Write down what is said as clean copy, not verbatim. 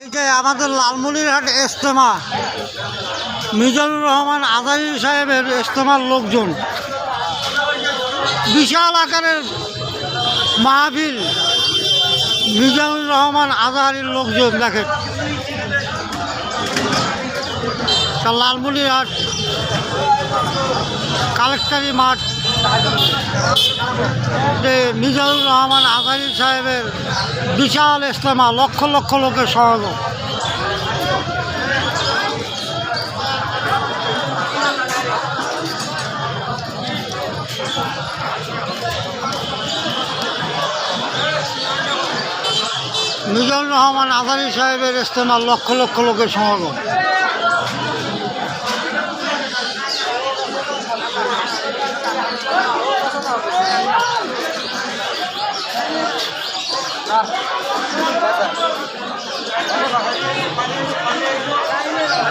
এই যে আমাদের লালমনিরহাট ইজতেমা, মিজানুর রহমান আজহারী সাহেবের ইজতেমার লোকজন, বিশাল আকারের মাহফিল, মিজানুর রহমান আজহারীর লোকজন দেখেন। লালমনিরহাট কালেক্টরি মাঠ, যে মিজানুর রহমান আজহারী সাহেবের বিশাল ইজতেমা, লক্ষ লক্ষ লোকের সমাগম। মিজানুর রহমান আজহারী সাহেবের ইজতেমা, লক্ষ লক্ষ লোকের সমাগম।